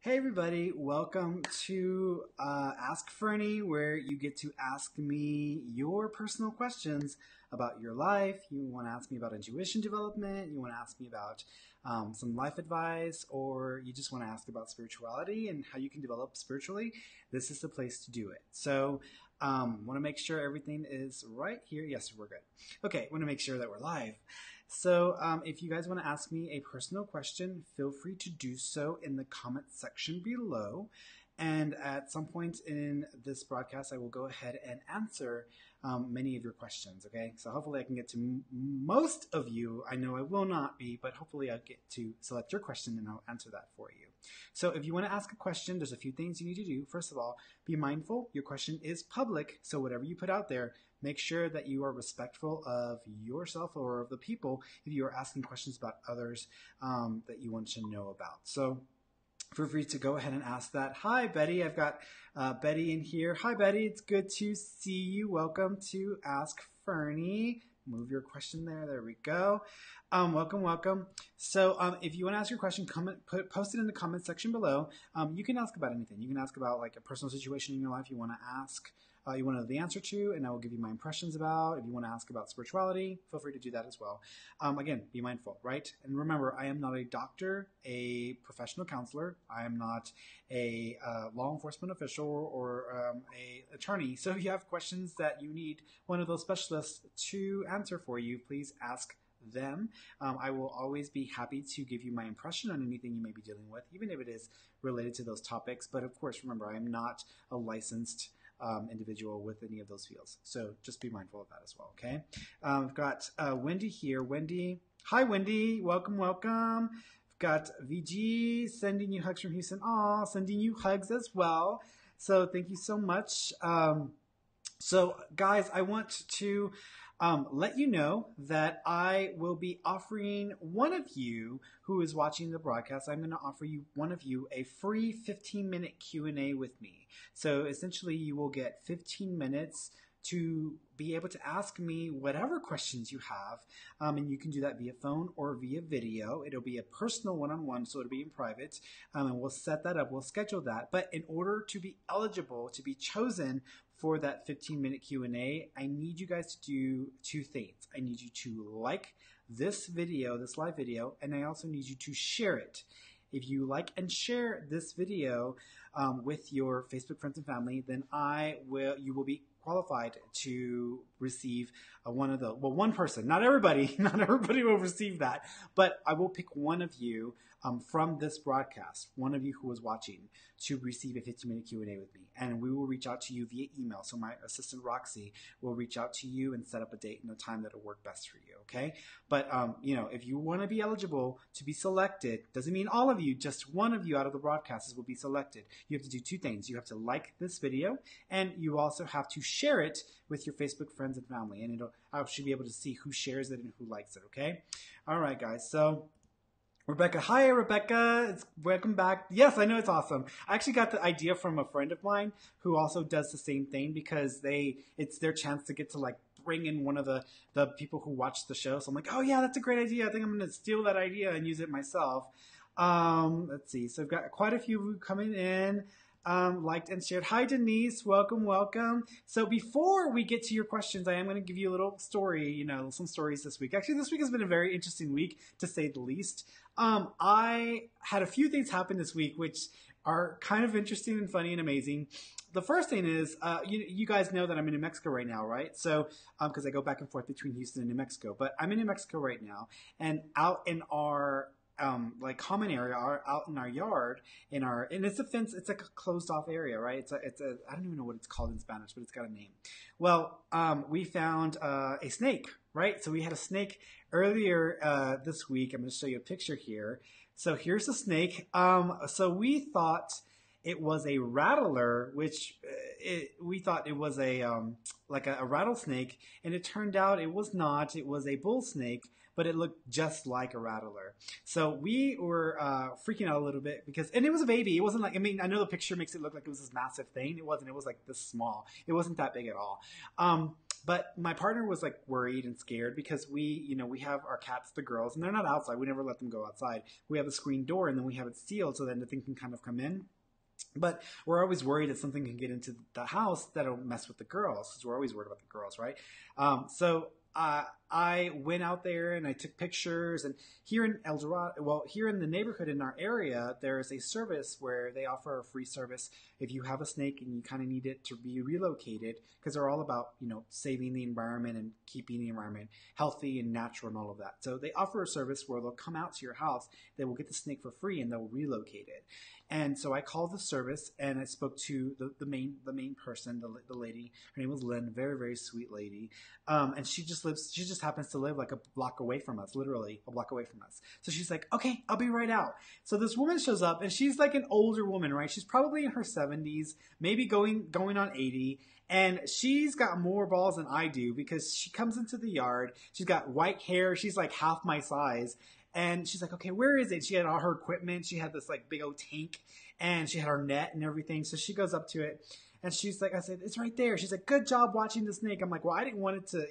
Hey everybody, welcome to Ask Ferny, where you get to ask me your personal questions about your life. You want to ask me about intuition development, you want to ask me about some life advice, or you just want to ask about spirituality and how you can develop spiritually. This is the place to do it. So, want to make sure everything is right here. Yes, we're good. Okay, want to make sure that we're live. So, if you guys want to ask me a personal question, feel free to do so in the comment section below. And at some point in this broadcast, I will go ahead and answer many of your questions. Okay, so hopefully I can get to most of you. I know I will not be, but hopefully I'll get to select your question and I'll answer that for you. So if you want to ask a question, there's a few things you need to do. First of all, be mindful your question is public, so whatever you put out there, make sure that you are respectful of yourself or of the people if you are asking questions about others that you want to know about. So feel free to go ahead and ask that. Hi, Betty. I've got Betty in here. Hi, Betty. It's good to see you. Welcome to Ask Ferny. Move your question there. There we go. Welcome. So if you want to ask your question, post it in the comment section below. You can ask about anything. You can ask about like a personal situation in your life you want to ask. You want to know the answer to, and I will give you my impressions about. If you want to ask about spirituality, feel free to do that as well. Again, be mindful, right? And remember, I am not a doctor, a professional counselor. I am not a law enforcement official or a attorney. So if you have questions that you need one of those specialists to answer for you, please ask them. I will always be happy to give you my impression on anything you may be dealing with, even if it is related to those topics. But of course, remember, I am not a licensed individual with any of those fields. So just be mindful of that as well, okay? I've got Wendy here. Wendy, hi Wendy, welcome. I've got VG sending you hugs from Houston. Aw, sending you hugs as well. So thank you so much. So guys, I want to let you know that I will be offering one of you who is watching the broadcast, I'm going to offer you one of you a free 15-minute Q&A with me. So essentially you will get 15 minutes to be able to ask me whatever questions you have. And you can do that via phone or via video. It'll be a personal one-on-one, so it'll be in private. And we'll set that up. We'll schedule that. But in order to be eligible, to be chosen for that 15-minute Q&A, I need you guys to do two things. I need you to like this video, this live video, and I also need you to share it. If you like and share this video with your Facebook friends and family, then you will be qualified to receive one person, not everybody will receive that, but I will pick one of you from this broadcast, one of you who is watching, to receive a 15-minute Q&A with me. And we will reach out to you via email. So my assistant Roxy will reach out to you and set up a date and a time that will work best for you, okay? But, if you want to be eligible to be selected, doesn't mean all of you, just one of you out of the broadcasters will be selected. You have to do two things. You have to like this video, and you also have to share it with your Facebook friends and family. And I should be able to see who shares it and who likes it, okay? All right, guys. So Rebecca, hi Rebecca, welcome back. Yes, I know, it's awesome. I actually got the idea from a friend of mine who also does the same thing, because it's their chance to get to like bring in one of the people who watch the show. So I'm like, oh yeah, that's a great idea. I think I'm going to steal that idea and use it myself. Let's see. So I've got quite a few coming in. Liked and shared. Hi Denise, welcome. So before we get to your questions, I am going to give you a little story, some stories this week. Actually, this week has been a very interesting week, to say the least. I had a few things happen this week which are kind of interesting and funny and amazing. The first thing is, you guys know that I'm in New Mexico right now, right? So, because I go back and forth between Houston and New Mexico, but I'm in New Mexico right now, and out in our common area, out in our yard, and it's a fence. It's like a closed off area, right? It's a I don't even know what it's called in Spanish, but it's got a name. Well, we found a snake, right? So we had a snake earlier this week. I'm going to show you a picture here. So here's the snake. So we thought it was a rattler, which we thought it was a rattlesnake, and it turned out it was not. It was a bull snake, but it looked just like a rattler. So we were freaking out a little bit and it was a baby. It wasn't like, I know the picture makes it look like it was this massive thing. It wasn't. It was like this small. It wasn't that big at all. But my partner was like worried and scared because we have our cats, the girls, and they're not outside. We never let them go outside. We have a screen door and then we have it sealed so that nothing can kind of come in. But we're always worried that something can get into the house that'll mess with the girls, because we're always worried about the girls, right? So I went out there and I took pictures. And here in El Dorado, well, here in the neighborhood in our area, there's a service where they offer a free service if you have a snake and you kind of need it to be relocated, because they're all about, saving the environment and keeping the environment healthy and natural and all of that. So they offer a service where they'll come out to your house, they will get the snake for free, and they'll relocate it. And so I called the service and I spoke to the main person, the lady. Her name was Lynn, very, very sweet lady. And she just happens to live like a block away from us, literally a block away from us. So she's like, okay, I'll be right out. So this woman shows up, and she's like an older woman, right? She's probably in her 70s, maybe going on 80. And she's got more balls than I do, because she comes into the yard. She's got white hair. She's like half my size. And she's like, okay, where is it? She had all her equipment. She had this like big old tank, and she had her net and everything. So she goes up to it, and she's like, I said, it's right there. She's like, good job watching the snake. I'm like, well, I didn't want it to,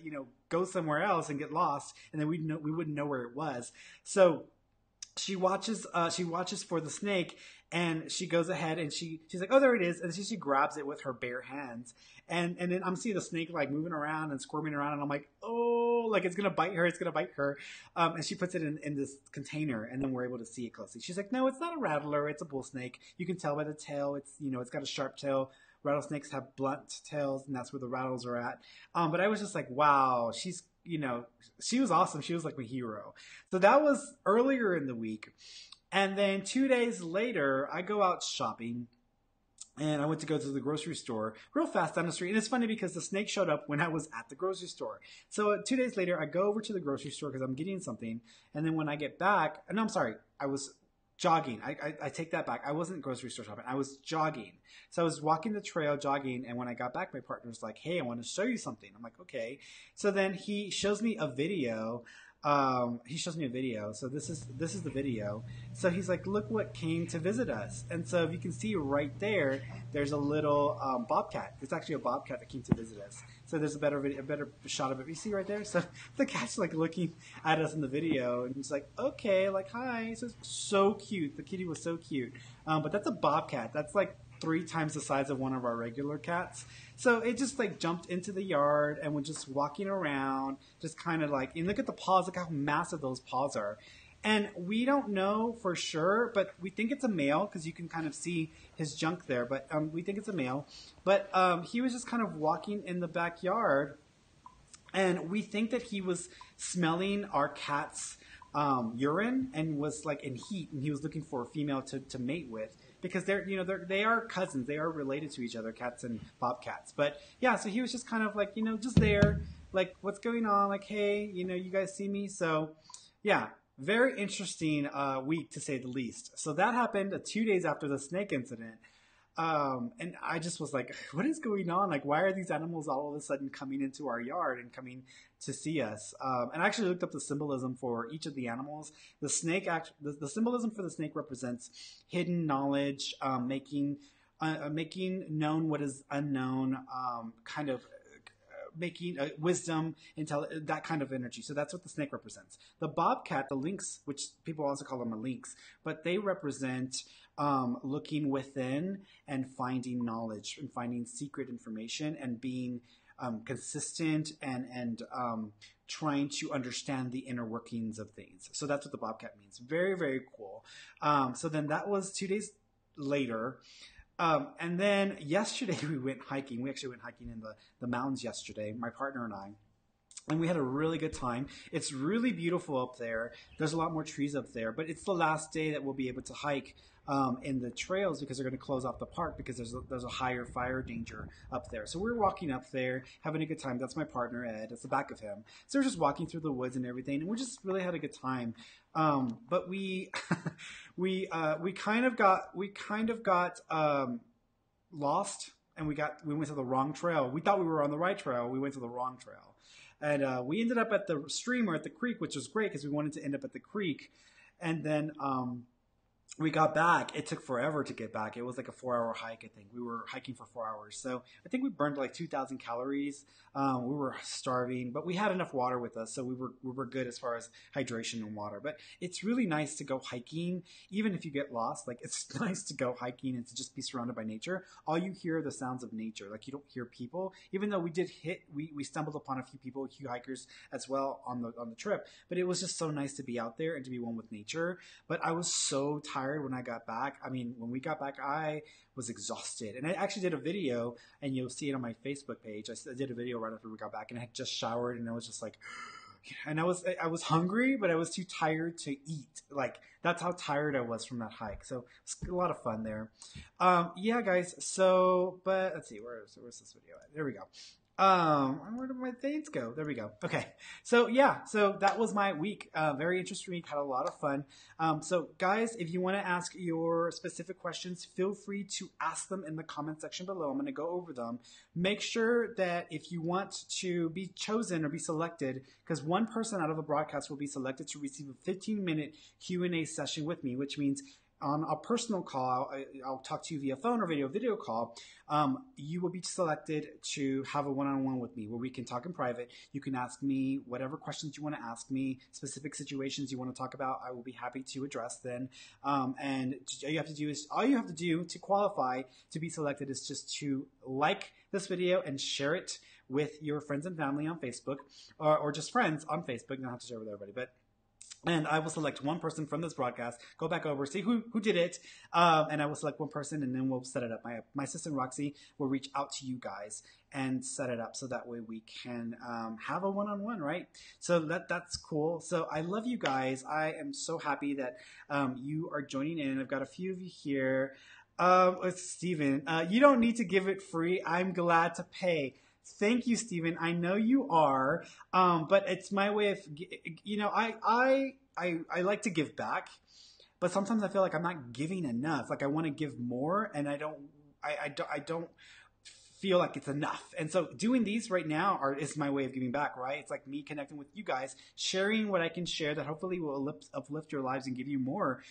go somewhere else and get lost, and then we wouldn't know where it was. So she watches for the snake, and she goes ahead and she's like, oh, there it is. And she grabs it with her bare hands. And then I'm seeing the snake like moving around and squirming around, and I'm like, oh, like it's going to bite her. It's going to bite her. And she puts it in this container, and then we're able to see it closely. She's like, no, it's not a rattler. It's a bull snake. You can tell by the tail. It's, it's got a sharp tail. Rattlesnakes have blunt tails, and that's where the rattles are at. But I was just like, wow, she was awesome. She was like my hero. So that was earlier in the week. And then 2 days later, I go out shopping, and I went to go to the grocery store real fast down the street. And it's funny because the snake showed up when I was at the grocery store. So 2 days later, I go over to the grocery store because I'm getting something. And then when I get back, no, I'm sorry, I was jogging. I take that back. I wasn't grocery store shopping. I was jogging. So I was walking the trail, jogging. And when I got back, my partner was like, hey, I want to show you something. I'm like, okay. So then he shows me a video. So this is the video. So he's like, look what came to visit us. And so if you can see right there, there's a little bobcat. It's actually a bobcat that came to visit us. So there's a better shot of it. You see right there? So the cat's like looking at us in the video, and he's like, okay, like, hi. So it's so cute. The kitty was so cute. But that's a bobcat. That's like 3 times the size of one of our regular cats. So it just like jumped into the yard and was just walking around, just kind of like, and look at the paws, look how massive those paws are. And we don't know for sure, but we think it's a male because you can kind of see his junk there, but we think it's a male. But he was just kind of walking in the backyard, and we think that he was smelling our cat's urine and was like in heat, and he was looking for a female to mate with, because they are cousins, they are related to each other, cats and bobcats. But yeah, so he was just kind of like, just there, like, what's going on, like, hey, you guys see me? So yeah, very interesting week, to say the least. So that happened 2 days after the snake incident. And I just was like, what is going on? Like, why are these animals all of a sudden coming into our yard and coming to see us? And I actually looked up the symbolism for each of the animals. The snake, the symbolism for the snake represents hidden knowledge, making known what is unknown, kind of making wisdom, that kind of energy. So that's what the snake represents. The bobcat, the lynx, which people also call them a lynx, but they represent looking within and finding knowledge and finding secret information and being consistent and trying to understand the inner workings of things. So that's what the bobcat means. Very, very cool. So then that was 2 days later. And then yesterday we went hiking. We actually went hiking in the mountains yesterday, my partner and I. And we had a really good time. It's really beautiful up there. There's a lot more trees up there. But it's the last day that we'll be able to hike in the trails, because they're going to close off the park because there's a higher fire danger up there. So we're walking up there, having a good time. That's my partner, Ed. That's the back of him. So we're just walking through the woods and everything. And we just really had a good time. But we kind of got lost, and we went to the wrong trail. We thought we were on the right trail. We went to the wrong trail. And we ended up at the stream, or at the creek, which was great because we wanted to end up at the creek. And then we got back, it took forever to get back. It was like a 4 hour hike, I think. We were hiking for 4 hours. So I think we burned like 2,000 calories. We were starving, but we had enough water with us. So we were good as far as hydration and water. But it's really nice to go hiking, even if you get lost. Like, it's nice to go hiking and to just be surrounded by nature. All you hear are the sounds of nature. Like, you don't hear people, even though we stumbled upon a few hikers as well on the trip. But it was just so nice to be out there and to be one with nature. But I was so tired when I got back. I mean, when we got back, I was exhausted. And I actually did a video, and you'll see it on my Facebook page. I did a video right after we got back, and I had just showered, and I was just like, and I was hungry, but I was too tired to eat. Like, that's how tired I was from that hike. So it's a lot of fun there. Yeah, guys. So, but let's see, where's this video at? There we go. Where did my things go? There we go. Okay. So yeah, so that was my week. Very interesting week. Had a lot of fun. So guys, if you want to ask your specific questions, feel free to ask them in the comment section below. I'm going to go over them. Make sure that if you want to be chosen or be selected, because one person out of the broadcast will be selected to receive a 15-minute Q&A session with me, which means on a personal call, I'll talk to you via phone or video call. You will be selected to have a one-on-one with me where we can talk in private. You can ask me whatever questions you want to ask me, specific situations you want to talk about. I will be happy to address then. And all you have to do to qualify to be selected is just to like this video and share it with your friends and family on Facebook, or just friends on Facebook. You don't have to share with everybody, but. And I will select one person from this broadcast, go back over, see who did it, and I will select one person, and then we'll set it up. My assistant, Roxy, will reach out to you guys and set it up so that way we can have a one-on-one, right? So that's cool. So I love you guys. I am so happy that you are joining in. I've got a few of you here. It's Steven. You don't need to give it free. I'm glad to pay. Thank you, Stephen. I know you are, but it's my way of, I like to give back, but sometimes I feel like I'm not giving enough. Like, I want to give more, and I don't feel like it's enough. And so doing these right now is my way of giving back, right? It's like me connecting with you guys, sharing what I can share that hopefully will uplift your lives and give you more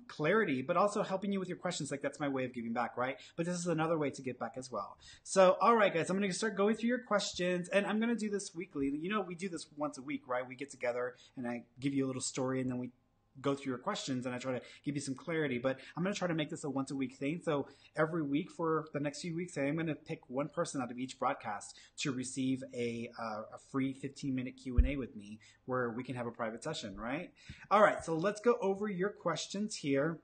clarity, but also helping you with your questions. Like, that's my way of giving back, right? But this is another way to give back as well. So, all right, guys, I'm going to start going through your questions, and I'm going to do this weekly. You know, we do this once a week, right? We get together, and I give you a little story, and then we go through your questions, and I try to give you some clarity. But I'm going to try to make this a once a week thing. So every week for the next few weeks, I'm going to pick one person out of each broadcast to receive a free 15-minute Q&A with me where we can have a private session, right? All right, so let's go over your questions here.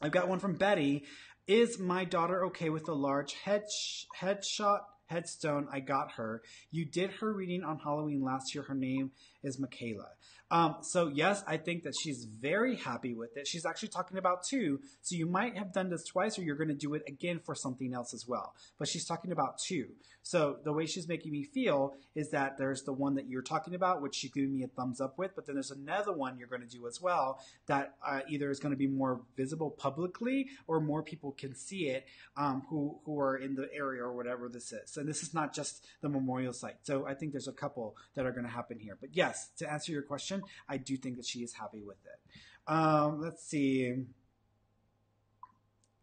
I've got one from Betty. Is my daughter okay with the large headstone I got her? You did her reading on Halloween last year. Her name is Michaela. So yes, I think that she's very happy with it. She's actually talking about two. So you might have done this twice, or you're going to do it again for something else as well. But she's talking about two. So the way she's making me feel is that there's the one that you're talking about, which she's giving me a thumbs up with. But then there's another one you're going to do as well that either is going to be more visible publicly, or more people can see it who are in the area or whatever this is. And this is not just the memorial site. So I think there's a couple that are going to happen here. But yes, to answer your question, I do think that she is happy with it. Let's see.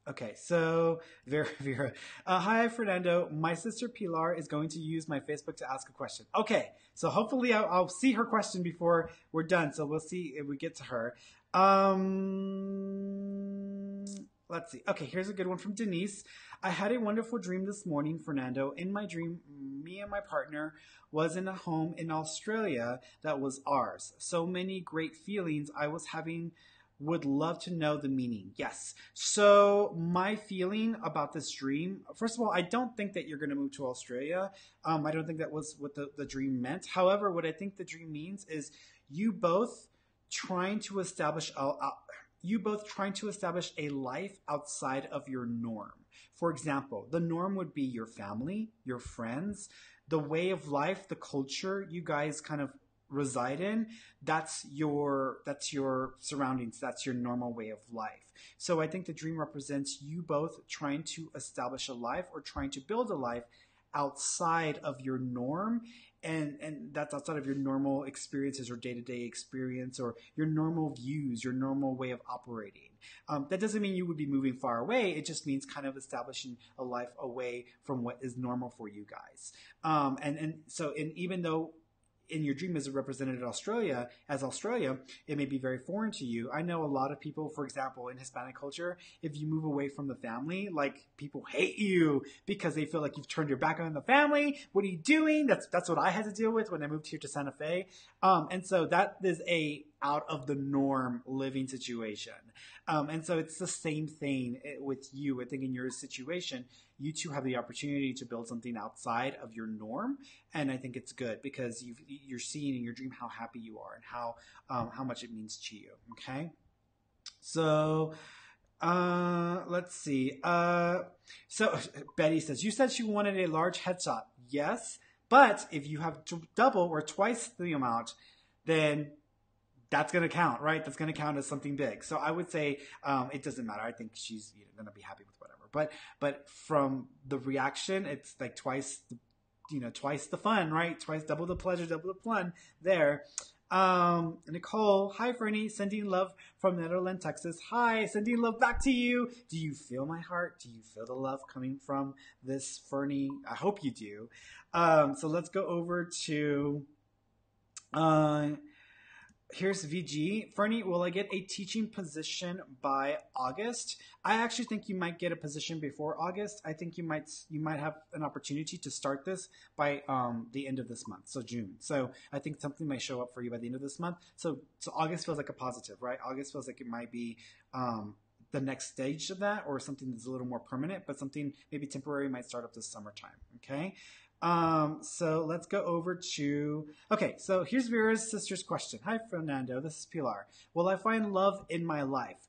Okay, so Vera. Hi, Fernando. My sister Pilar is going to use my Facebook to ask a question. Okay, so hopefully I'll see her question before we're done. So we'll see if we get to her. Let's see. Okay, here's a good one from Denise. I had a wonderful dream this morning, Fernando. In my dream, me and my partner was in a home in Australia that was ours. So many great feelings I was having. Would love to know the meaning. Yes. So my feeling about this dream, first of all, I don't think that you're going to move to Australia. I don't think that was what the dream meant. However, what I think the dream means is you both trying to establish a life outside of your norm. For example, the norm would be your family, your friends, the way of life, the culture you guys kind of reside in. That's your surroundings. That's your normal way of life. So I think the dream represents you both trying to establish a life or trying to build a life outside of your norm, and that's outside of your normal experiences or day-to-day experience or your normal views, your normal way of operating. That doesn't mean you would be moving far away. It just means kind of establishing a life away from what is normal for you guys. And even though in your dream is represented as Australia, it may be very foreign to you. I know a lot of people, for example, in Hispanic culture, if you move away from the family, like people hate you because they feel like you've turned your back on the family. What are you doing? That's what I had to deal with when I moved here to Santa Fe. And so that is a out of the norm living situation. And so it's the same thing with you. I think in your situation, you two have the opportunity to build something outside of your norm. And I think it's good because you're seeing in your dream how happy you are and how much it means to you. Okay. So, let's see. So Betty says, you said she wanted a large headshot. Yes. But if you have double or twice the amount, then that's going to count, right? That's going to count as something big. So I would say it doesn't matter. I think she's going to be happy with whatever. But from the reaction, it's like twice the fun, right? Twice, double the pleasure, double the fun there. Nicole, hi Ferny, sending love from Netherlands, Texas. Hi, sending love back to you. Do you feel my heart? Do you feel the love coming from this Ferny? I hope you do. So let's go over to here's VG. Ferny, will I get a teaching position by August? I actually think you might get a position before August. I think you might have an opportunity to start this by the end of this month, so June. So I think something might show up for you by the end of this month. So August feels like a positive, right? August feels like it might be the next stage of that, or something that's a little more permanent, but something maybe temporary might start up this summertime. Okay. So let's go over to, okay, so here's Vera's sister's question. Hi, Fernando. This is Pilar. Will I find love in my life?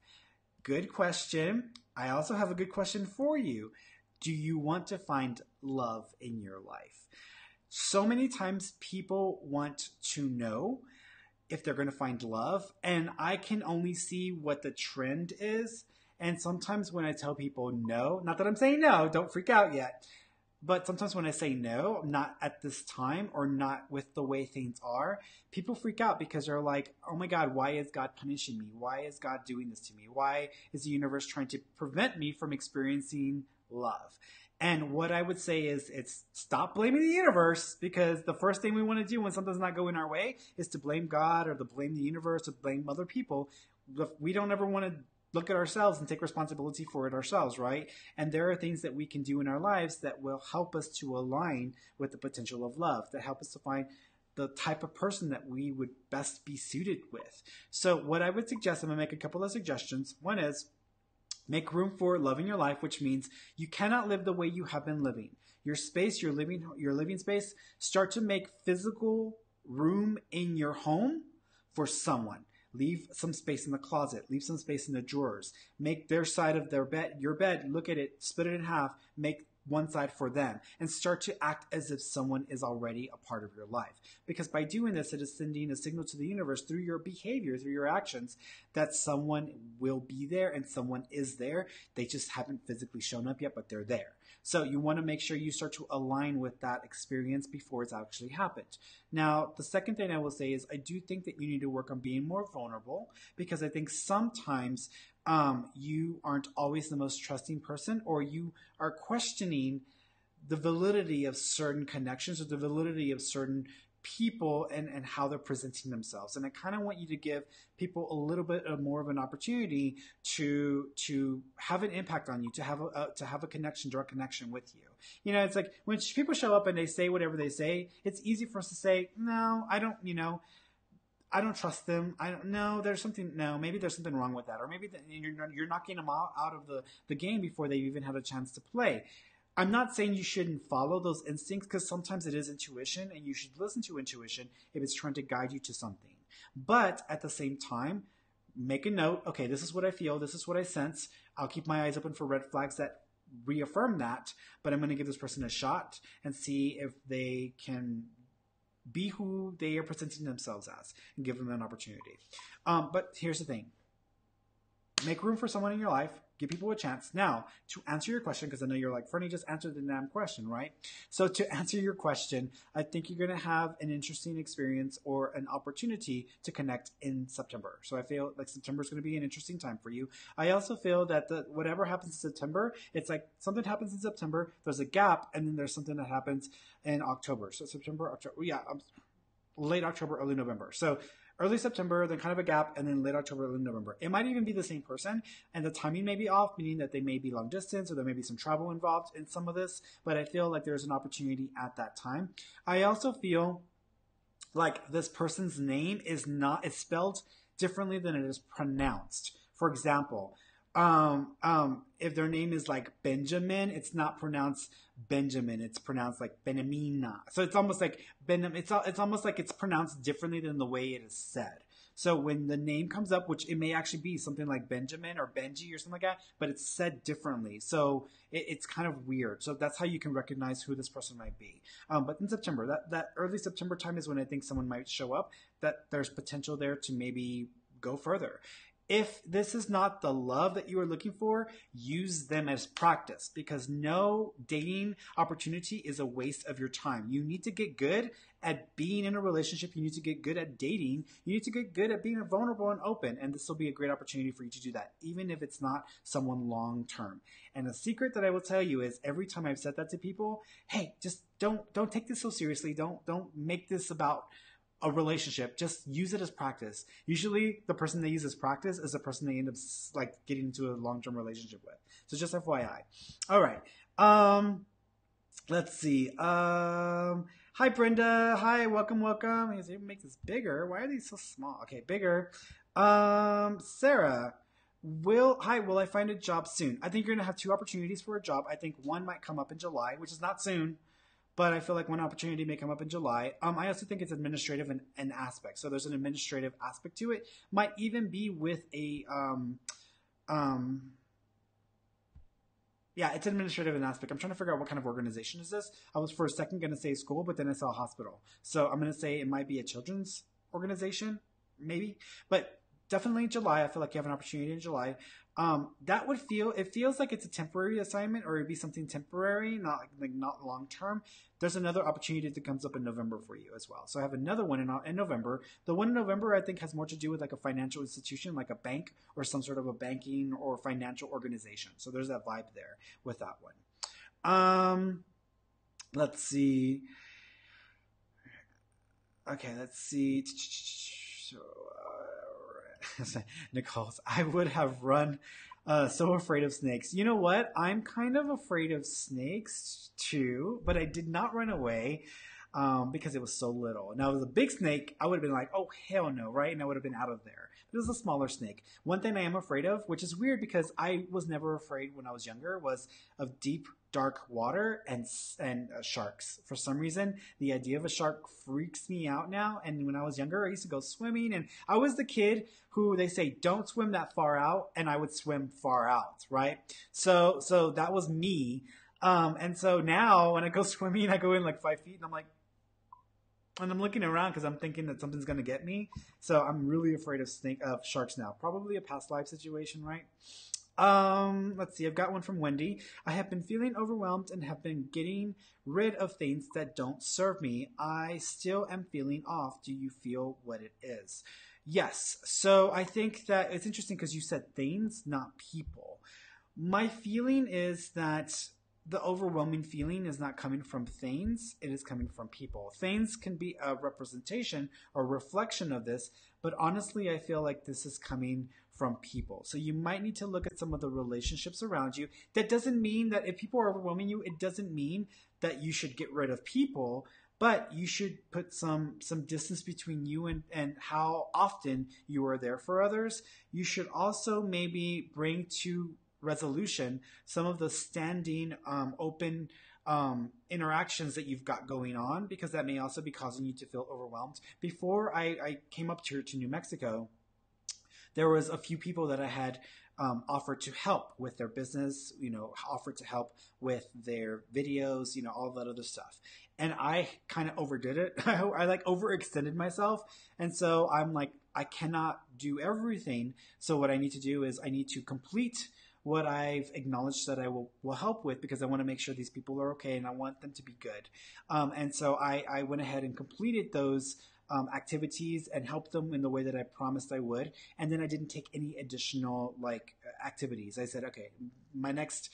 Good question. I also have a good question for you. Do you want to find love in your life? So many times people want to know if they're going to find love, and I can only see what the trend is. And sometimes when I tell people no, not that I'm saying no, don't freak out yet. But sometimes when I say no, not at this time or not with the way things are, people freak out because they're like, oh my God, why is God punishing me? Why is God doing this to me? Why is the universe trying to prevent me from experiencing love? And what I would say is it's stop blaming the universe, because the first thing we want to do when something's not going our way is to blame God or to blame the universe or blame other people. We don't ever want to look at ourselves and take responsibility for it ourselves, right? And there are things that we can do in our lives that will help us to align with the potential of love, that help us to find the type of person that we would best be suited with. So what I would suggest, I'm going to make a couple of suggestions. One is make room for love in your life, which means you cannot live the way you have been living. Your space, your living space, start to make physical room in your home for someone. Leave some space in the closet. Leave some space in the drawers. Make their side of your bed, look at it, split it in half, make one side for them, and start to act as if someone is already a part of your life. Because by doing this, it is sending a signal to the universe through your behavior, through your actions, that someone will be there and someone is there. They just haven't physically shown up yet, but they're there. So you want to make sure you start to align with that experience before it's actually happened. Now, the second thing I will say is I do think that you need to work on being more vulnerable, because I think sometimes you aren't always the most trusting person, or you are questioning the validity of certain connections or the validity of certain people and how they're presenting themselves. And I kind of want you to give people a little bit more of an opportunity to have an impact on you, to have a connection, direct connection with you. You know, it's like when people show up and they say whatever they say, it's easy for us to say, no, I don't trust them. I don't know. Maybe there's something wrong with that. Or maybe you're knocking them out of the game before they even have a chance to play. I'm not saying you shouldn't follow those instincts, because sometimes it is intuition and you should listen to intuition if it's trying to guide you to something. But at the same time, make a note. Okay, this is what I feel. This is what I sense. I'll keep my eyes open for red flags that reaffirm that, but I'm going to give this person a shot and see if they can be who they are presenting themselves as and give them an opportunity. But here's the thing. Make room for someone in your life. give people a chance. Now, to answer your question, because I know you're like, Fernie, just answer the damn question, right? So to answer your question, I think you're going to have an interesting experience or an opportunity to connect in September. So I feel like September is going to be an interesting time for you. I also feel that whatever happens in September, it's like something happens in September, there's a gap, and then there's something that happens in October. So September, October, yeah, late October, early November. So early September, then kind of a gap, and then late October, early November. It might even be the same person, and the timing may be off, meaning that they may be long distance or there may be some travel involved in some of this, but I feel like there's an opportunity at that time. I also feel like this person's name is spelled differently than it is pronounced. For example, if their name is like Benjamin, it's not pronounced Benjamin. It's pronounced like Benamina. So it's almost like it's almost like it's pronounced differently than the way it is said. So when the name comes up, which it may actually be something like Benjamin or Benji or something like that, but it's said differently. So it's kind of weird. So that's how you can recognize who this person might be. But in September, that early September time is when I think someone might show up, that there's potential there to maybe go further. If this is not the love that you are looking for, use them as practice, because no dating opportunity is a waste of your time. You need to get good at being in a relationship. You need to get good at dating. You need to get good at being vulnerable and open. And this will be a great opportunity for you to do that, even if it's not someone long term. And a secret that I will tell you is every time I've said that to people, hey, just don't take this so seriously. Don't make this about a relationship. Just use it as practice. Usually the person they use as practice is the person they end up like getting into a long-term relationship with. So just FYI. All right. Let's see. Hi Brenda. Hi, welcome. Let's even make this bigger. Why are these so small? Okay, bigger. Sarah. Will I find a job soon? I think you're gonna have two opportunities for a job. I think one might come up in July, which is not soon, but I feel like one opportunity may come up in July. I also think it's administrative in aspect. So there's an administrative aspect to it. Might even be with a, yeah, it's administrative in aspect. I'm trying to figure out what kind of organization is this. I was for a second going to say school, but then I saw a hospital. So I'm going to say it might be a children's organization, maybe. But definitely in July. I feel like you have an opportunity in July. It feels like it's a temporary assignment, or it'd be something temporary, not long term. There's another opportunity that comes up in November for you as well. So I have another one in November. The one in November I think has more to do with like a financial institution, like a bank or some sort of a banking or financial organization. So there's that vibe there with that one. Let's see. Okay, let's see. Nicole's, I would have run. So afraid of snakes. You know what? I'm kind of afraid of snakes too, but I did not run away because it was so little. Now, if it was a big snake, I would have been like, oh, hell no, right? And I would have been out of there. But it was a smaller snake. One thing I am afraid of, which is weird because I was never afraid when I was younger, was of deep, dark water and sharks. For some reason, the idea of a shark freaks me out now. And when I was younger, I used to go swimming, and I was the kid who they say don't swim that far out, and I would swim far out, right? So that was me. And so now when I go swimming, I go in like 5 feet, and I'm looking around because I'm thinking that something's gonna get me. So I'm really afraid of sharks now. Probably a past life situation, right? Let's see. I've got one from Wendy. I have been feeling overwhelmed and have been getting rid of things that don't serve me. I still am feeling off. Do you feel what it is? Yes. So I think that it's interesting because you said things, not people. My feeling is that the overwhelming feeling is not coming from things. It is coming from people. Things can be a representation or reflection of this, but honestly, I feel like this is coming from people. So you might need to look at some of the relationships around you. That doesn't mean that if people are overwhelming you, it doesn't mean that you should get rid of people, but you should put some distance between you and how often you are there for others. You should also maybe bring to resolution some of the standing open interactions that you've got going on, because that may also be causing you to feel overwhelmed. Before I came up to New Mexico, there was a few people that I had offered to help with their business, offered to help with their videos, all that other stuff. And I kind of overdid it. I like overextended myself. And so I'm like, I cannot do everything. So what I need to do is I need to complete what I've acknowledged that I will help with, because I want to make sure these people are okay and I want them to be good. And so I went ahead and completed those activities and helped them in the way that I promised I would. And then I didn't take any additional like activities. I said, okay, my next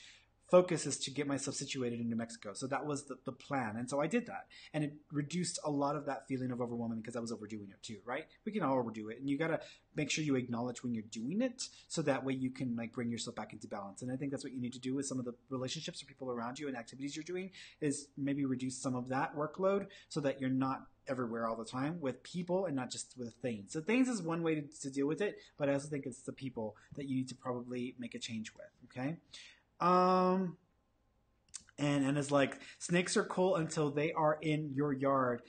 focus is to get myself situated in New Mexico. So that was the plan. And so I did that. And it reduced a lot of that feeling of overwhelming, because I was overdoing it too, right? We can all overdo it. And you got to make sure you acknowledge when you're doing it, so that way you can like bring yourself back into balance. And I think that's what you need to do with some of the relationships or people around you and activities you're doing, is maybe reduce some of that workload so that you're not everywhere all the time with people and not just with things. So things is one way to deal with it, but I also think it's the people that you need to probably make a change with, okay? And it's like, snakes are cool until they are in your yard.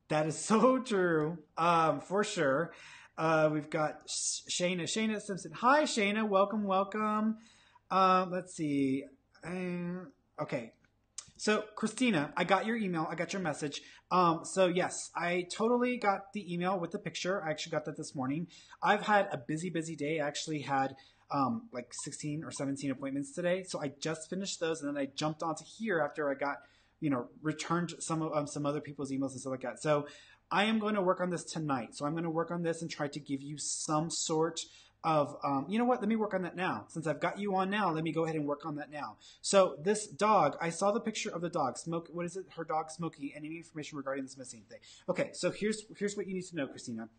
That is so true. For sure. We've got Shayna Simpson. Hi, Shayna. Welcome, welcome. Let's see. Okay. So Christina, I got your email. I got your message. So yes, I totally got the email with the picture. I actually got that this morning. I've had a busy day. I actually had like 16 or 17 appointments today. So I just finished those, and then I jumped onto here after I got, returned some other people's emails and stuff like that. So I am going to work on this tonight. So I'm going to work on this and try to give you some sort of, you know what? Let me work on that now. Since I've got you on now, let me go ahead and work on that now. So this dog, I saw the picture of the dog. What is it? Her dog, Smokey, and any information regarding this missing thing. Okay, so here's what you need to know, Christina.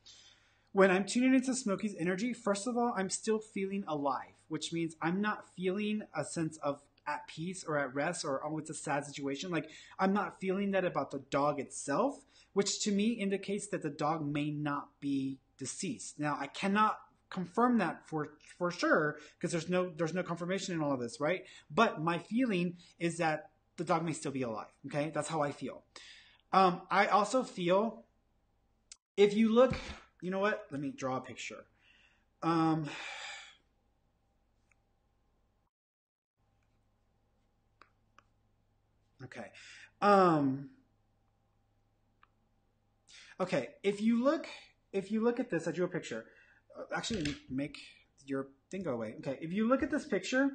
When I'm tuning into Smokey's energy, first of all, I'm still feeling alive, which means I'm not feeling a sense of at peace or at rest or, oh, it's a sad situation. Like, I'm not feeling that about the dog itself, which to me indicates that the dog may not be deceased. Now, I cannot confirm that for sure, because there's no confirmation in all of this, right? But my feeling is that the dog may still be alive. Okay, that's how I feel. I also feel, if you look, you know what? Let me draw a picture. Okay. Okay. If you look at this, I drew a picture. Actually, make your thing go away. Okay. If you look at this picture,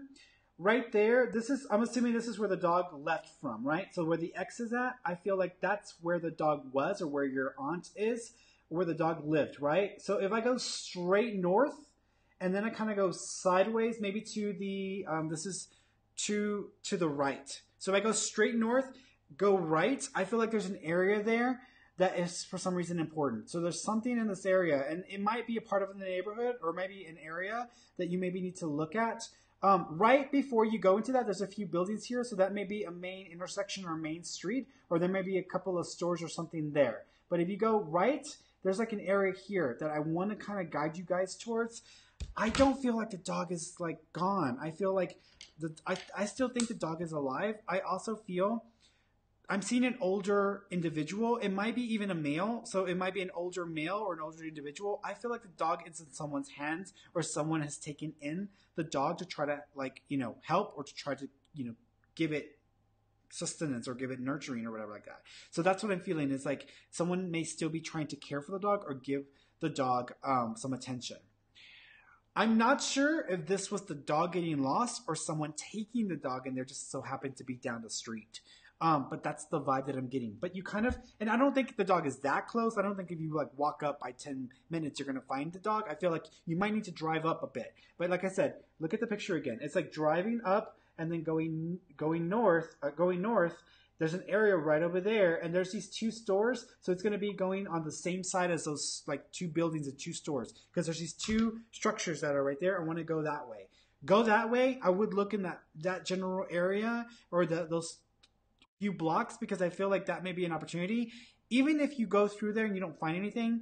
right there, I'm assuming this is where the dog left from, right? So where the X is at, I feel like that's where the dog was, or where your aunt is, where the dog lived, right? So if I go straight north, and then I kind of go sideways, maybe to the, this is to the right. So if I go straight north, go right, I feel like there's an area there that is for some reason important. So there's something in this area, and it might be a part of the neighborhood, or maybe an area that you maybe need to look at. Right before you go into that, there's a few buildings here, so that may be a main intersection or main street, or there may be a couple of stores or something there. But if you go right, there's like an area here that I want to kind of guide you guys towards. I don't feel like the dog is like gone. I feel like I still think the dog is alive. I also feel I'm seeing an older individual. It might be even a male. So it might be an older male or an older individual. I feel like the dog is in someone's hands, or someone has taken in the dog to try to help, or to try to, give it sustenance or give it nurturing or whatever like that. So that's what I'm feeling, is like someone may still be trying to care for the dog or give the dog some attention. I'm not sure if this was the dog getting lost or someone taking the dog and there just so happened to be down the street. But that's the vibe that I'm getting. But you kind of, and I don't think the dog is that close. I don't think if you like walk up by 10 minutes, you're going to find the dog. I feel like you might need to drive up a bit. But like I said, look at the picture again. It's like driving up and then going north. There's an area right over there, and there's these two stores. So it's going to be going on the same side as those like two buildings and two stores, because there's these two structures that are right there. I want to go that way. Go that way. I would look in that general area, or those few blocks, because I feel like that may be an opportunity. Even if you go through there and you don't find anything,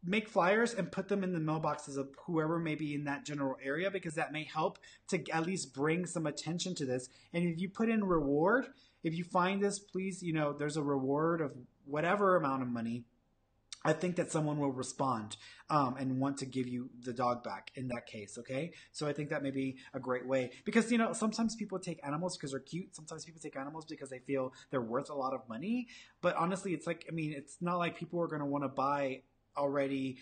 make flyers and put them in the mailboxes of whoever may be in that general area, because that may help to at least bring some attention to this. And if you put in reward, if you find this, please, there's a reward of whatever amount of money. I think that someone will respond and want to give you the dog back in that case, okay? So I think that may be a great way. Because, sometimes people take animals because they're cute. Sometimes people take animals because they feel they're worth a lot of money. But honestly, it's like, it's not like people are going to want to buy already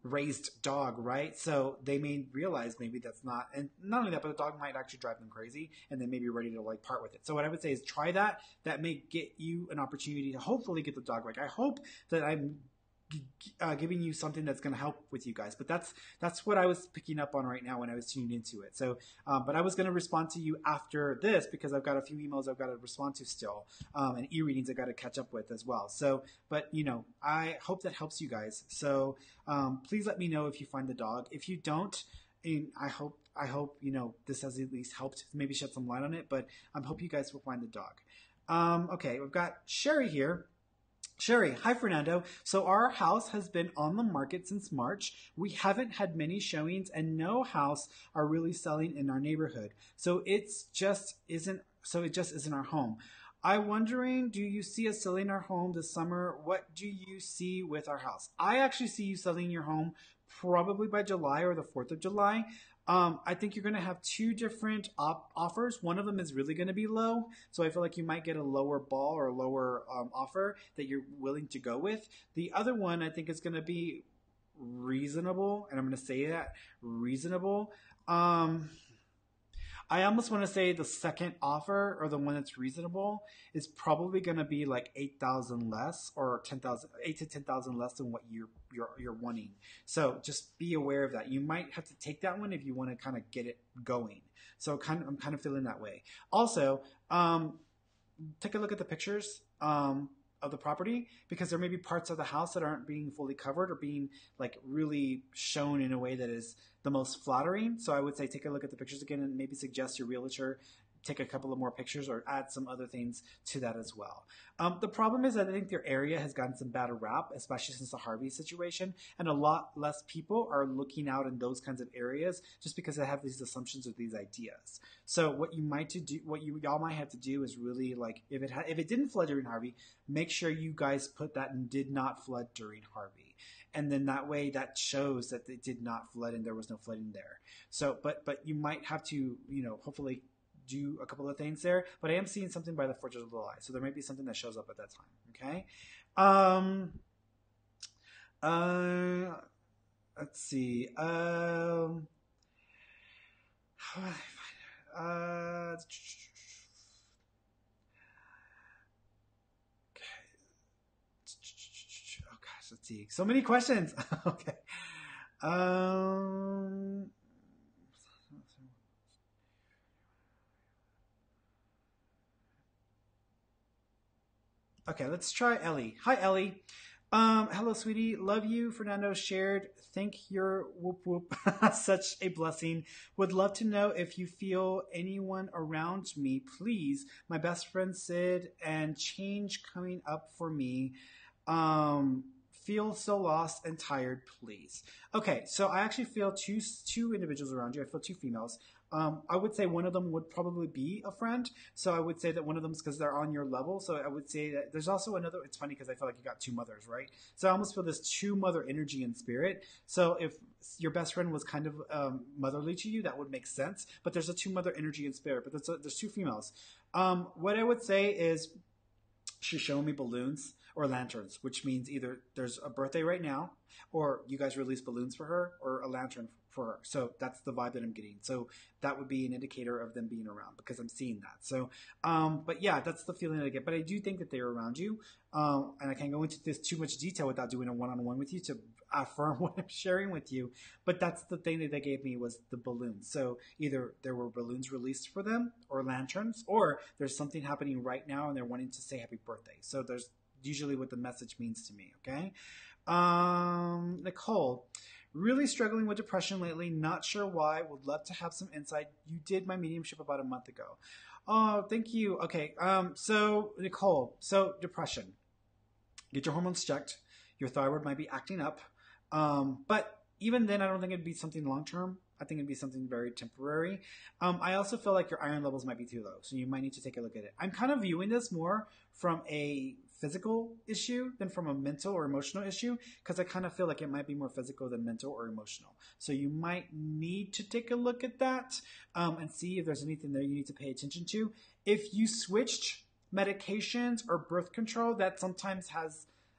raised dog, right? So they may realize maybe that's not, and not only that, but the dog might actually drive them crazy, and they may be ready to like part with it. So what I would say is try that. That may get you an opportunity to hopefully get the dog back. I hope that I'm giving you something that's going to help with you guys. But that's what I was picking up on right now when I was tuning into it. So, but I was going to respond to you after this because I've got a few emails I've got to respond to still, and e-readings I've got to catch up with as well. So, but I hope that helps you guys. So, please let me know if you find the dog. If you don't, I hope this has at least helped, maybe shed some light on it. But I hope you guys will find the dog. Okay, we've got Sherry here. Sherry, hi Fernando. So our house has been on the market since March. We haven't had many showings and no house are really selling in our neighborhood. So it just isn't our home. I'm wondering, do you see us selling our home this summer? What do you see with our house? I actually see you selling your home probably by July or the 4th of July. I think you're going to have two different offers. One of them is really going to be low. So I feel like you might get a lower ball or a lower offer that you're willing to go with. The other one I think is going to be reasonable. And I'm going to say that reasonable. I almost want to say the second offer or the one that's reasonable is probably going to be like 8,000 less or 10,000, 8 to 10,000 less than what you're wanting. So just be aware of that. You might have to take that one if you want to kind of get it going. So I'm kind of feeling that way. Also, take a look at the pictures of the property because there may be parts of the house that aren't being fully covered or being like really shown in a way that is the most flattering. So I would say take a look at the pictures again and maybe suggest your realtor take a couple of more pictures or add some other things to that as well. The problem is that I think their area has gotten some bad rap, especially since the Harvey situation, and a lot less people are looking out in those kinds of areas just because they have these assumptions or these ideas. So what y'all might have to do is really like if it didn't flood during Harvey, make sure you guys put that and did not flood during Harvey. And then that way that shows that it did not flood and there was no flooding there. So, but you might have to, hopefully do a couple of things there, but I am seeing something by the 4th of July. So there might be something that shows up at that time. Okay. Let's see. How do I find it? Oh gosh, let's see. So many questions. Okay. Okay, let's try Ellie. Hi, Ellie. Hello, sweetie. Love you. Fernando shared. Think you're whoop whoop. Such a blessing. Would love to know if you feel anyone around me, please. My best friend Sid and change coming up for me. Feel so lost and tired, please. Okay, so I actually feel two individuals around you. I feel two females. I would say one of them would probably be a friend. So I would say that one of them is because they're on your level. So I would say that there's also another. It's funny because I feel like you got two mothers, right? So I almost feel this two mother energy and spirit. So if your best friend was kind of motherly to you, that would make sense. But there's a two mother energy and spirit. But there's two females. What I would say is she's showing me balloons or lanterns, which means either there's a birthday right now or you guys release balloons for her or a lantern for her. So that's the vibe that I'm getting. So that would be an indicator of them being around because I'm seeing that. So, but yeah, that's the feeling that I get. But I do think that they're around you. And I can't go into this too much detail without doing a one-on-one with you to affirm what I'm sharing with you. But that's the thing that they gave me was the balloons. So either there were balloons released for them or lanterns, or there's something happening right now and they're wanting to say happy birthday. So there's usually what the message means to me. Okay. Nicole, really struggling with depression lately. Not sure why. Would love to have some insight. You did my mediumship about a month ago. Oh, thank you. Okay. So Nicole, so depression, get your hormones checked. Your thyroid might be acting up. But even then, I don't think it'd be something long-term. I think it'd be something very temporary. I also feel like your iron levels might be too low. So you might need to take a look at it. I'm kind of viewing this more from a physical issue than from a mental or emotional issue because I kind of feel like it might be more physical than mental or emotional. So you might need to take a look at that and see if there's anything there you need to pay attention to. If you switched medications or birth control, that sometimes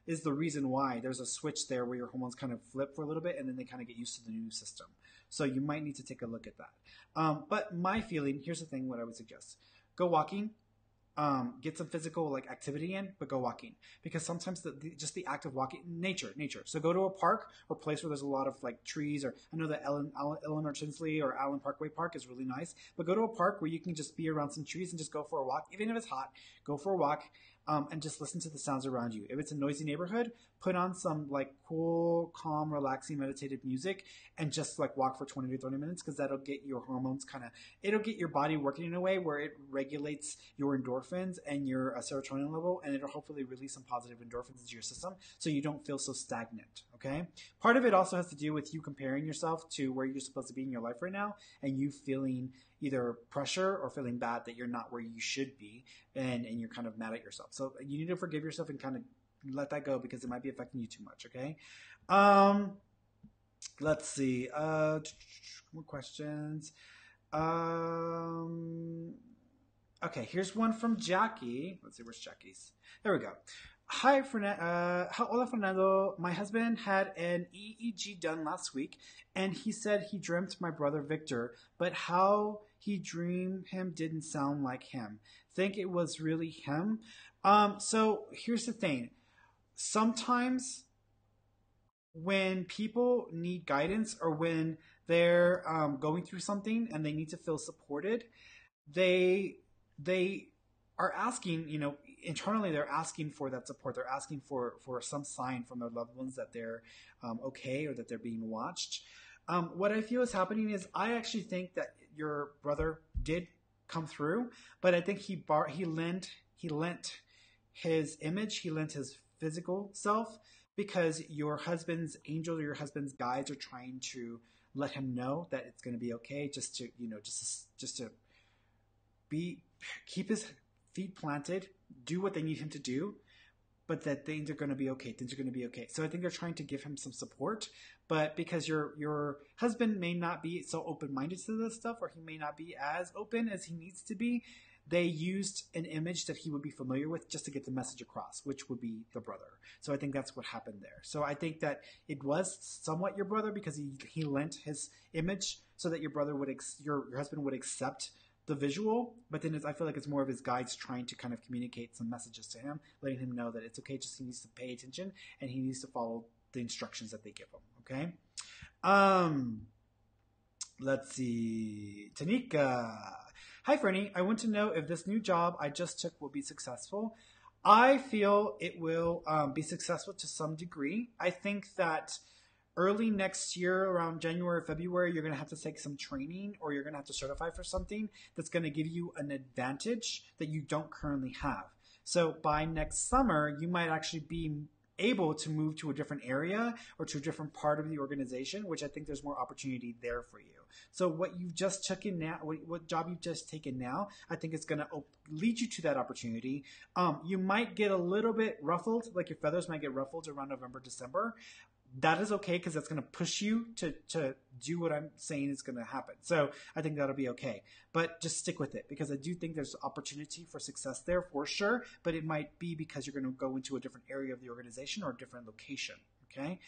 is the reason why there's a switch there where your hormones kind of flip for a little bit and then they kind of get used to the new system. So you might need to take a look at that. But my feeling, here's the thing, what I would suggest. Go walking, get some physical like activity in, but go walking, because sometimes just the act of walking, nature. So go to a park or place where there's a lot of like trees, or I know that Eleanor Tinsley or Allen Parkway Park is really nice, but go to a park where you can just be around some trees and just go for a walk. Even if it's hot, go for a walk. And just listen to the sounds around you. If it's a noisy neighborhood, put on some like cool, calm, relaxing, meditative music and just like walk for 20 to 30 minutes, because that'll get your hormones it'll get your body working in a way where it regulates your endorphins and your serotonin level, and it'll hopefully release some positive endorphins into your system so you don't feel so stagnant, okay? Part of it also has to do with you comparing yourself to where you're supposed to be in your life right now, and you feeling either pressure or feeling bad that you're not where you should be, and you're kind of mad at yourself. So you need to forgive yourself and kind of let that go, because it might be affecting you too much, okay? Let's see. More questions. Okay, here's one from Jackie. Let's see, where's Jackie's? There we go. Hi, hola, Fernando. My husband had an EEG done last week, and he said he dreamt my brother Victor, but how he dreamed him didn't sound like him. Think it was really him. So here's the thing. Sometimes when people need guidance, or when they're going through something and they need to feel supported, they are asking, internally they're asking for that support. They're asking for some sign from their loved ones that they're okay, or that they're being watched. What I feel is happening is, I actually think that your brother did come through, but I think he lent his image, he lent his physical self, because your husband's angels or your husband's guides are trying to let him know that it's going to be okay, just to keep his feet planted, do what they need him to do, but that things are going to be okay. Things are going to be okay. So I think they're trying to give him some support, but because your husband may not be so open-minded to this stuff, or he may not be as open as he needs to be, they used an image that he would be familiar with just to get the message across, which would be the brother. So I think that's what happened there. So I think that it was somewhat your brother, because he lent his image so that your brother your husband would accept the visual, but then I feel like it's more of his guides trying to kind of communicate some messages to him, letting him know that it's okay, just he needs to pay attention and he needs to follow the instructions that they give him, okay? Let's see. Tanika. Hi, Ferny. I want to know if this new job I just took will be successful. I feel it will be successful to some degree. I think that early next year, around January or February, you're going to have to take some training, or you're going to have to certify for something that's going to give you an advantage that you don't currently have. So by next summer, you might actually be able to move to a different area or to a different part of the organization, which I think there's more opportunity there for you. So what you've just taken now, what job you've just taken now, I think it's going to lead you to that opportunity. You might get a little bit ruffled, like your feathers might get ruffled around November, December. That is okay, because that's going to push you to do what I'm saying is going to happen. So I think that'll be okay. But just stick with it, because I do think there's opportunity for success there for sure. But it might be because you're going to go into a different area of the organization or a different location. Okay.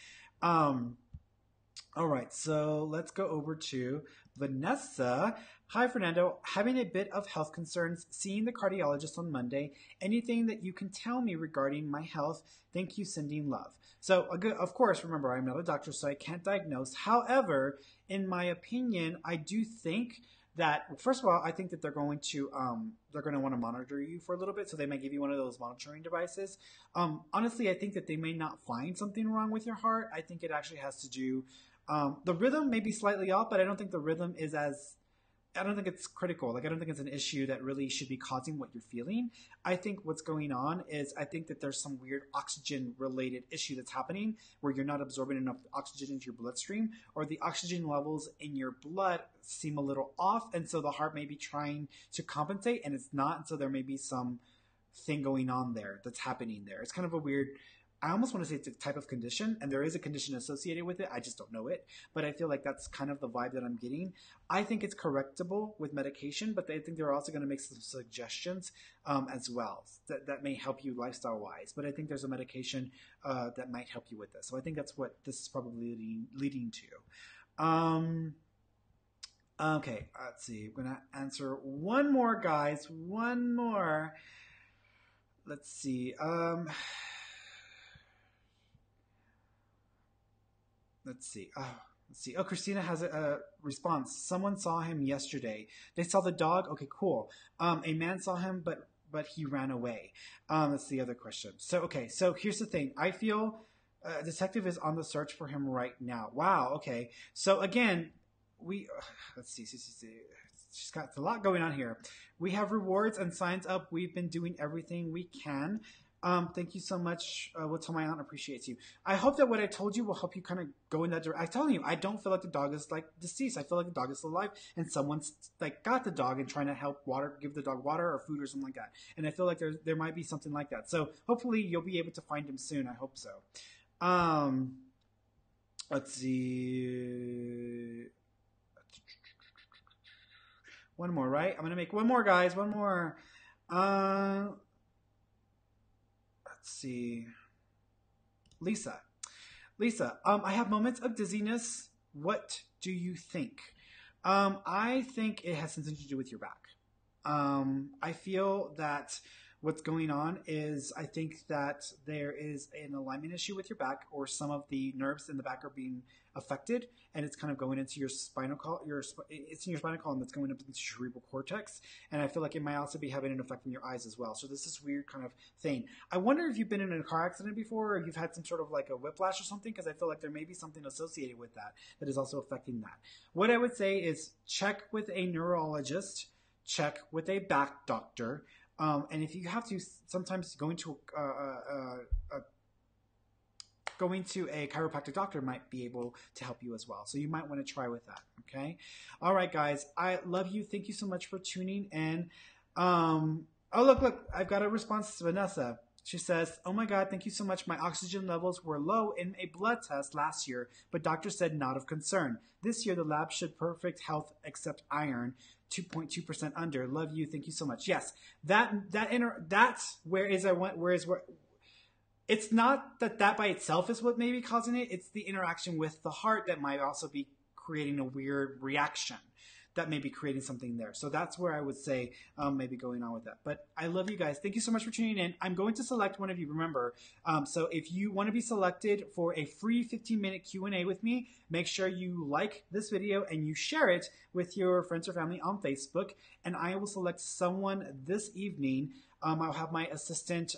All right. So let's go over to Vanessa. Hi, Fernando. Having a bit of health concerns, seeing the cardiologist on Monday. Anything that you can tell me regarding my health? Thank you, sending love. So, of course, remember, I'm not a doctor, so I can't diagnose. However, in my opinion, I do think that, first of all, I think that they're going to want to monitor you for a little bit, so they might give you one of those monitoring devices. Honestly, I think that they may not find something wrong with your heart. I think it actually has to do, the rhythm may be slightly off, but I don't think the rhythm is I don't think it's critical. Like, I don't think it's an issue that really should be causing what you're feeling. I think what's going on is, I think that there's some weird oxygen-related issue that's happening where you're not absorbing enough oxygen into your bloodstream, or the oxygen levels in your blood seem a little off, and so the heart may be trying to compensate, and it's not, and so there may be some thing going on there that's happening there. It's kind of a weird I almost want to say it's a type of condition, and there is a condition associated with it. I just don't know it. But I feel like that's kind of the vibe that I'm getting. I think it's correctable with medication, but I think they're also going to make some suggestions as well that may help you lifestyle-wise. But I think there's a medication that might help you with this. So I think that's what this is probably leading to. Okay, let's see. I'm going to answer one more, guys. One more. Let's see. Let's see. Let's see. Oh, Christina has a response. Someone saw him yesterday. They saw the dog. Okay, cool. A man saw him, but he ran away. That's the other question. So here's the thing. I feel a detective is on the search for him right now. Wow. Okay. So again, let's see. She's got a lot going on here. We have rewards and signs up. We've been doing everything we can. Thank you so much. We'll tell my aunt appreciates you. I hope that what I told you will help you kind of go in that direction. I'm telling you, I don't feel like the dog is like deceased. I feel like the dog is still alive, and someone's like got the dog and trying to help give the dog water or food or something like that. And I feel like there might be something like that. So hopefully you'll be able to find him soon. I hope so. Let's see. One more, right? I'm gonna make one more, guys. One more. Let's see. Lisa, I have moments of dizziness. What do you think? I think it has something to do with your back. I feel that what's going on is I think that there is an alignment issue with your back, or some of the nerves in the back are being affected, and it's kind of going into your spinal column. It's in your spinal column that's going up into your cerebral cortex, and I feel like it might also be having an effect on your eyes as well. So this is weird kind of thing. I wonder if you've been in a car accident before, or you've had some sort of like a whiplash or something, because I feel like there may be something associated with that is also affecting that. What I would say is check with a neurologist, check with a back doctor. And if you have to, sometimes going to a chiropractic doctor might be able to help you as well. So you might want to try with that. Okay. All right, guys. I love you. Thank you so much for tuning in. Oh, look. I've got a response to Vanessa. She says, oh my God, thank you so much. My oxygen levels were low in a blood test last year, but doctor said not of concern. This year, the lab showed perfect health except iron, 2.2% under. Love you. Thank you so much. Yes, that's where it's not that by itself is what may be causing it. It's the interaction with the heart that might also be creating a weird reaction that may be creating something there. So that's where I would say maybe going on with that. But I love you guys. Thank you so much for tuning in. I'm going to select one of you, remember. So if you want to be selected for a free 15-minute Q&A with me, make sure you like this video and you share it with your friends or family on Facebook. And I will select someone this evening. I'll have my assistant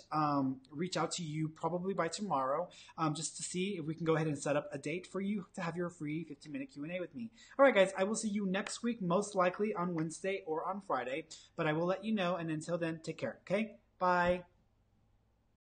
reach out to you probably by tomorrow just to see if we can go ahead and set up a date for you to have your free 15-minute Q&A with me. All right, guys, I will see you next week, most likely on Wednesday or on Friday, but I will let you know. And until then, take care, okay? Bye.